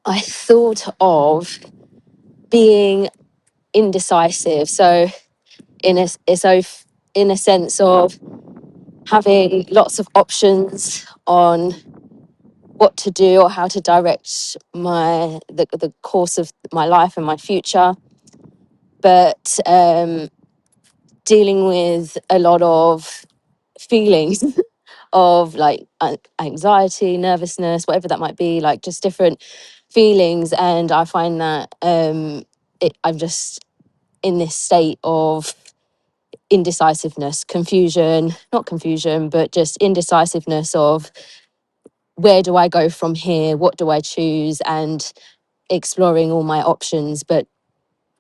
I thought of being indecisive. So in a sense of having lots of options on what to do or how to direct the course of my life and my future, but dealing with a lot of feelings of like anxiety, nervousness, whatever that might be, like just different feelings. And I find that I'm just in this state of indecisiveness, confusion, not confusion, but just indecisiveness of where do I go from here? What do I choose? And exploring all my options, but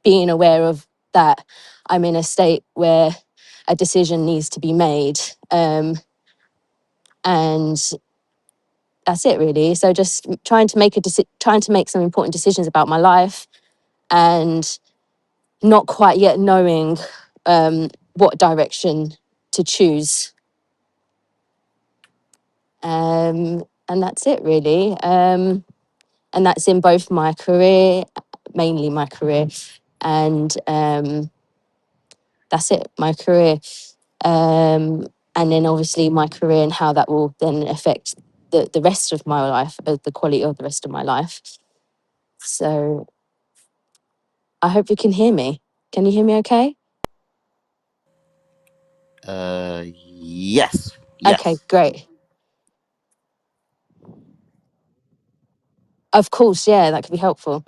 being aware of that I'm in a state where a decision needs to be made. And that's it really. So just trying to make some important decisions about my life and not quite yet knowing what direction to choose. And that's it really. And that's in both my career, mainly my career, and that's it, my career. And then obviously my career and how that will then affect the rest of my life, the quality of the rest of my life. So I hope you can hear me. Can you hear me okay? Yes, Okay, yes. great. Of course, yeah, that could be helpful.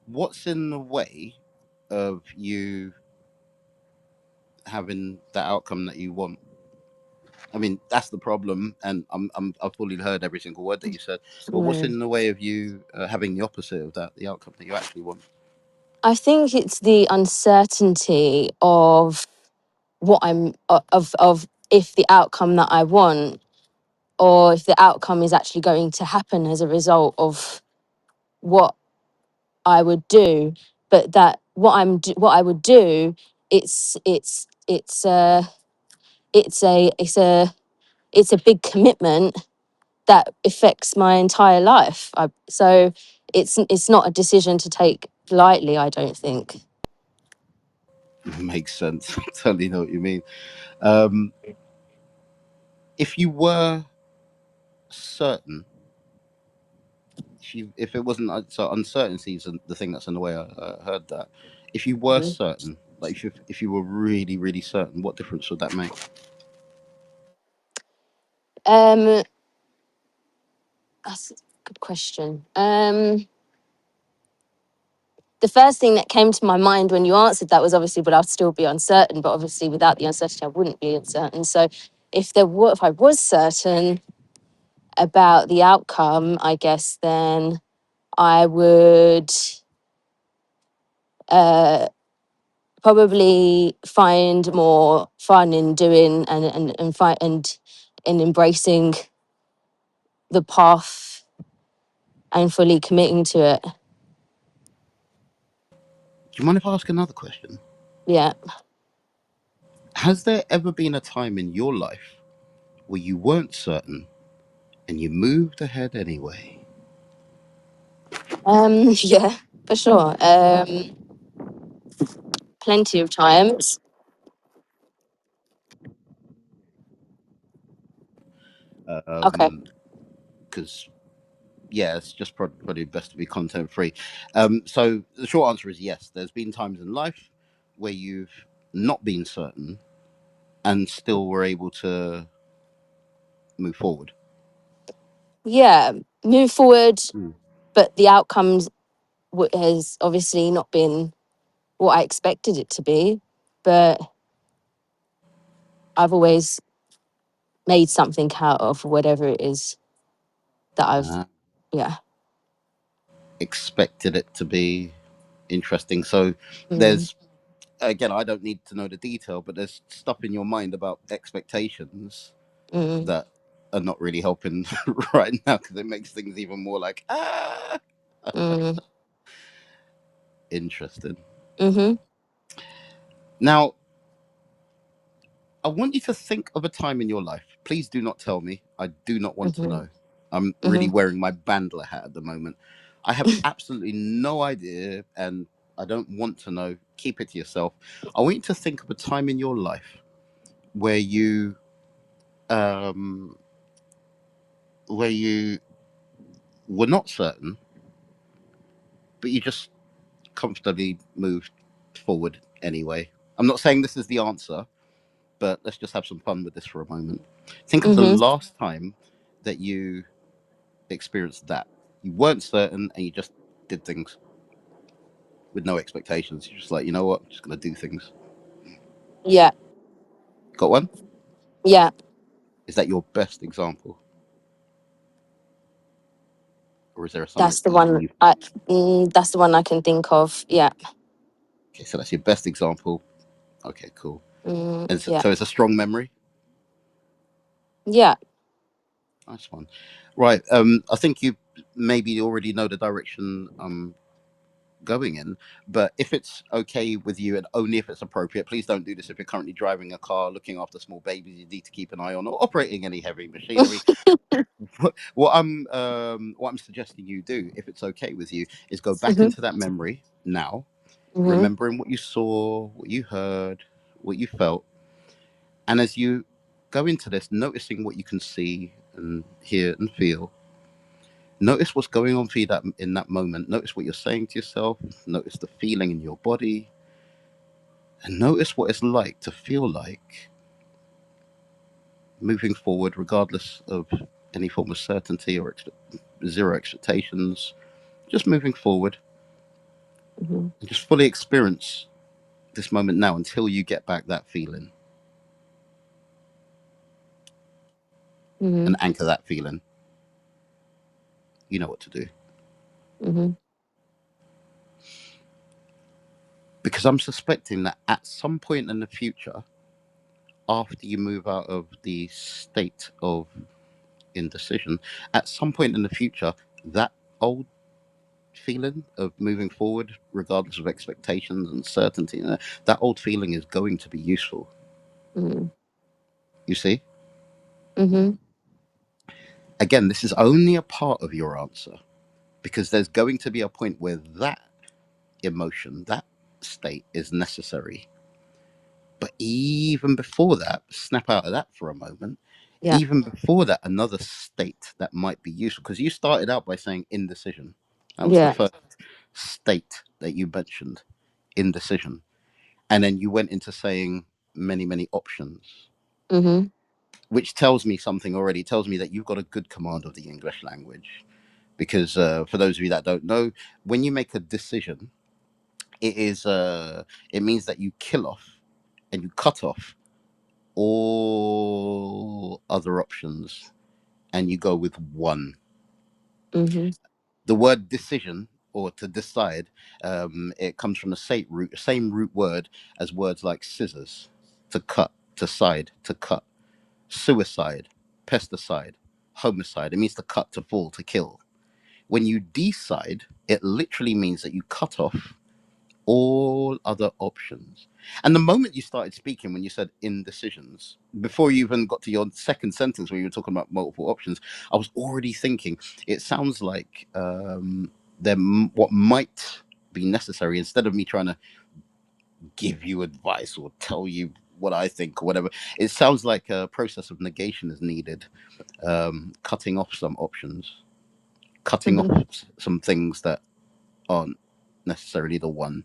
What's in the way of you having the outcome that you want? I mean, that's the problem, and I've fully heard every single word that you said. But what's Mm. in the way of you having the opposite of that, the outcome that you actually want? I think it's the uncertainty of what of if the outcome that I want or if the outcome is actually going to happen as a result of what I would do, but that what I would do, it's it's it's a it's a it's a it's a big commitment that affects my entire life. So it's not a decision to take lightly, I don't think. Makes sense. I totally know what you mean. Um, if you were certain, if it wasn't so uncertainty is the thing that's in the way. I heard that. If you were Mhm. certain, like if you were really really certain, what difference would that make? Um, that's a good question. The first thing that came to my mind when you answered that was obviously, but I'll still be uncertain. But obviously, without the uncertainty, I wouldn't be uncertain. So, if I was certain about the outcome, I guess then I would uh, probably find more fun in doing and embracing the path and fully committing to it. Do you mind if I ask another question? Yeah. Has there ever been a time in your life where you weren't certain and you moved ahead anyway? Yeah, for sure. Plenty of times. Okay. Um, because yeah, it's just probably best to be content free. So the short answer is yes. There's been times in life where you've not been certain and still were able to move forward. Yeah, move forward, Mm. but the outcomes has obviously not been what I expected it to be. But I've always made something out of whatever it is that I've, Uh, yeah. expected it to be interesting. So Mm, there's again, I don't need to know the detail, but there's stuff in your mind about expectations mm, that are not really helping right now because it makes things even more like mm, interesting. mm-hmm, Now, I want you to think of a time in your life. Please do not tell me. I do not want to mm-hmm, know. I'm really mm-hmm, wearing my bandler hat at the moment. I have absolutely no idea, and I don't want to know. Keep it to yourself. I want you to think of a time in your life where um, you were not certain, but you just comfortably moved forward anyway. I'm not saying this is the answer, but let's just have some fun with this for a moment. Think of the Mm-hmm. last time that you experienced that. You weren't certain and you just did things with no expectations. You're just like, you know what? I'm just going to do things. Yeah. Got one? Yeah. Is that your best example? Or is there something That's the that one. you. That's the one I can think of. Yeah. Okay, so that's your best example. Okay, cool. And so, Yeah. so it's a strong memory. Yeah. Nice one. Right. I think you maybe already know the direction going in. But if it's okay with you, and only if it's appropriate, please don't do this if you're currently driving a car, looking after small babies you need to keep an eye on, or operating any heavy machinery. What I'm suggesting you do, if it's okay with you, is go back Mm-hmm. into that memory now, Mm-hmm. remembering what you saw, what you heard, what you felt, and as you go into this, noticing what you can see and hear and feel. Notice what's going on for you that in that moment. Notice what you're saying to yourself. Notice the feeling in your body, and notice what it's like to feel like moving forward, regardless of any form of certainty or zero expectations. Just moving forward Mm-hmm. and just fully experience this moment now until you get back that feeling Mm-hmm. and anchor that feeling. You know what to do. Mm-hmm. Because I'm suspecting that at some point in the future, after you move out of the state of indecision, at some point in the future, that old feeling of moving forward, regardless of expectations and certainty, that old feeling is going to be useful. Mm-hmm. You see? Mm-hmm. Again, this is only a part of your answer because there's going to be a point where that emotion, that state is necessary. But even before that, snap out of that for a moment. Yeah. Even before that, another state that might be useful because you started out by saying indecision. That was the Yeah. first state that you mentioned, indecision. And then you went into saying many, many options, Mm-hmm. which tells me something already. It tells me that you've got a good command of the English language. Because for those of you that don't know, when you make a decision, it is it means that you kill off and you cut off all other options and you go with one. Mm-hmm. The word decision or to decide, it comes from the same root word as words like scissors, to cut, to side, to cut, suicide, pesticide, homicide. It means to cut, to fall, to kill. When you decide, it literally means that you cut off all other options. And the moment you started speaking, when you said indecisions, before you even got to your second sentence where you were talking about multiple options, I was already thinking it sounds like what might be necessary, instead of me trying to give you advice or tell you what I think or whatever, it sounds like a process of negation is needed, cutting off some options, cutting off Mm-hmm. some things that aren't necessarily the one,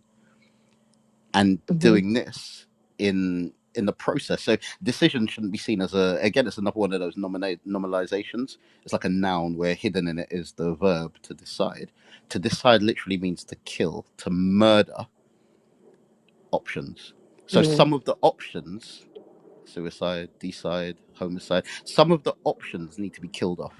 and Mm-hmm. doing this in the process. So decision shouldn't be seen as a, again, it's another one of those nominalizations. It's like a noun where hidden in it is the verb to decide. To decide literally means to kill, to murder options. So Mm-hmm. some of the options, suicide, decide, homicide, some of the options need to be killed off.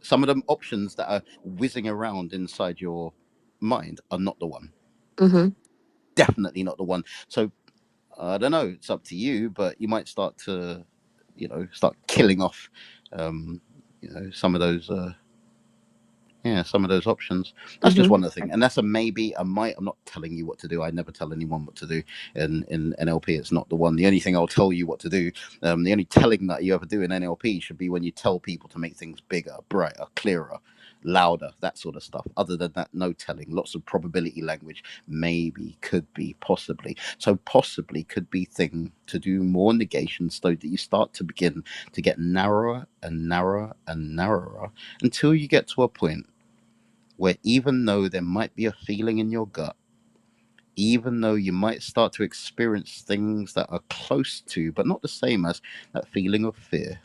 Some of them options that are whizzing around inside your mind are not the one. Mm-hmm. Definitely not the one. So I don't know. It's up to you, but you might start to, start killing off, um, some of those, some of those options. That's just Mm-hmm. one other thing, and that's a maybe, a might. I'm not telling you what to do. I never tell anyone what to do. In NLP, it's not the one. The only thing I'll tell you what to do, the only telling that you ever do in NLP should be when you tell people to make things bigger, brighter, clearer. louder, that sort of stuff. Other than that, no telling. Lots of probability language, maybe, could be, possibly. So possibly could be thing to do more negation, so that you start to begin to get narrower and narrower and narrower until you get to a point where, even though there might be a feeling in your gut, even though you might start to experience things that are close to, but not the same as, that feeling of fear,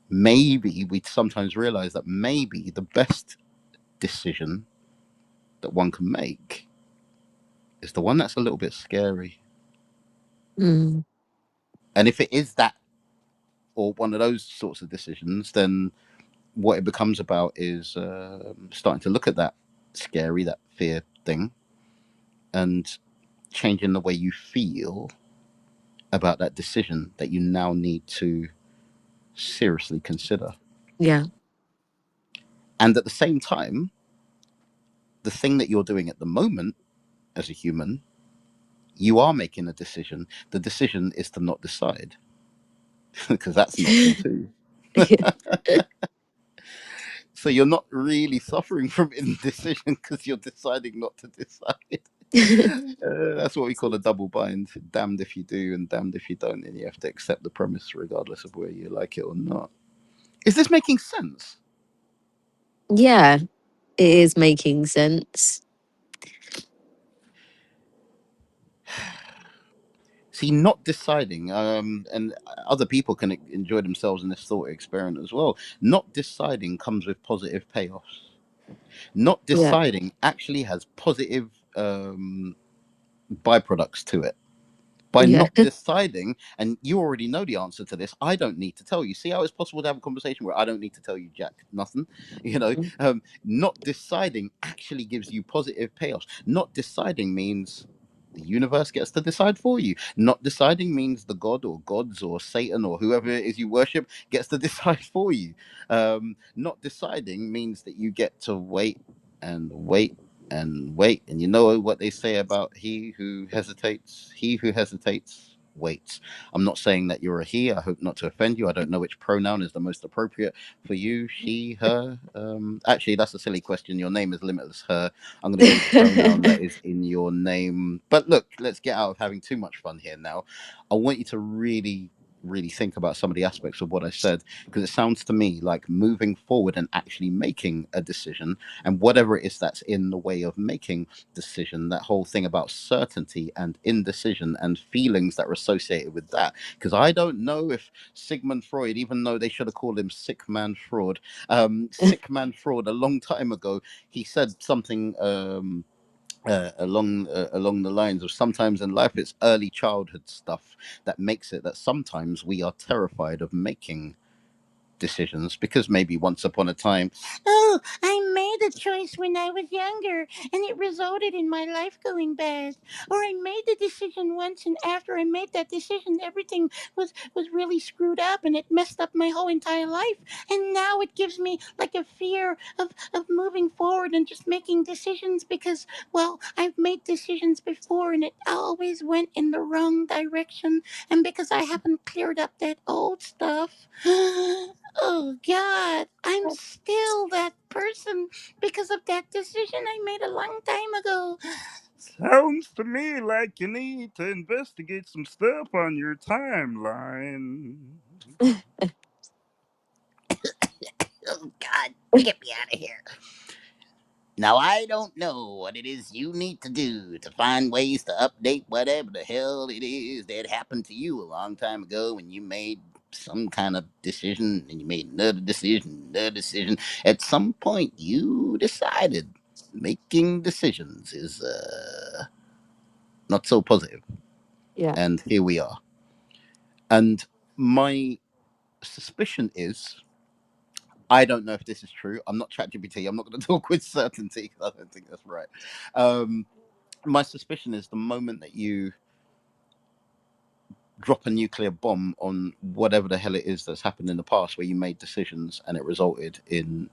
maybe we sometimes realize that maybe the best decision that one can make is the one that's a little bit scary. Mm. And if it is that, or one of those sorts of decisions, then what it becomes about is starting to look at that scary, that fear thing, and changing the way you feel about that decision that you now need to seriously consider. Yeah. And at the same time, the thing that you're doing at the moment as a human, you are making a decision. The decision is to not decide, because that's an option too. So you're not really suffering from indecision because you're deciding not to decide. That's what we call a double bind. Damned if you do and damned if you don't. And you have to accept the premise regardless of whether you like it or not. Is this making sense? Yeah, it is making sense. See, not deciding, and other people can enjoy themselves in this thought experiment as well. Not deciding comes with positive payoffs. Not Yeah. deciding actually has positive byproducts to it. By Yeah. not deciding, and you already know the answer to this, I don't need to tell you. See how it's possible to have a conversation where I don't need to tell you jack nothing. Not deciding actually gives you positive payoffs. Not deciding means the universe gets to decide for you. Not deciding means the god or gods or Satan or whoever it is you worship gets to decide for you. Not deciding means that you get to wait and wait and wait. And you know what they say about he who hesitates? He who hesitates waits. I'm not saying that you're a he. I hope not to offend you. I don't know which pronoun is the most appropriate for you, she, her. Actually, that's a silly question. Your name is limitless, her. I'm going to go with the pronoun that is in your name. But look, let's get out of having too much fun here now. I want you to really, really think about some of the aspects of what I said, because it sounds to me like moving forward and actually making a decision, and whatever it is that's in the way of making decision, that whole thing about certainty and indecision and feelings that are associated with that. Because I don't know if Sigmund Freud, even though they should have called him sick man fraud, sick man fraud a long time ago, he said something along the lines of, sometimes in life it's early childhood stuff that makes it that sometimes we are terrified of making decisions, because maybe once upon a time, oh, I made a choice when I was younger and it resulted in my life going bad. Or I made the decision once, and after I made that decision, everything was really screwed up and it messed up my whole entire life. And now it gives me like a fear of moving forward and just making decisions because, well, I've made decisions before and it always went in the wrong direction. And because I haven't cleared up that old stuff, oh God, I'm still that person because of that decision I made a long time ago. Sounds to me like you need to investigate some stuff on your timeline. Oh God, get me out of here. Now, I don't know what it is you need to do to find ways to update whatever the hell it is that happened to you a long time ago when you made some kind of decision and you made another decision, another decision. At some point, you decided making decisions is not so positive. Yeah. And here we are. And my suspicion is, I don't know if this is true. I'm not ChatGPT. I'm not going to talk with certainty. I don't think that's right. Um, my suspicion is the moment that you drop a nuclear bomb on whatever the hell it is that's happened in the past where you made decisions and it resulted in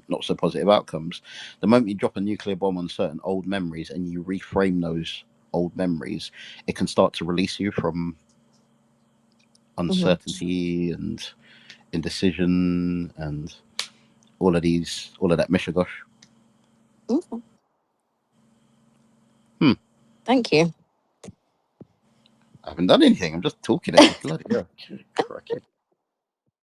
not so positive outcomes, the moment you drop a nuclear bomb on certain old memories and you reframe those old memories, it can start to release you from Mhm. uncertainty and indecision and all of that mishigosh. Mm, Hmm. thank you. I haven't done anything. I'm just talking at you. Bloody hell. Cracky.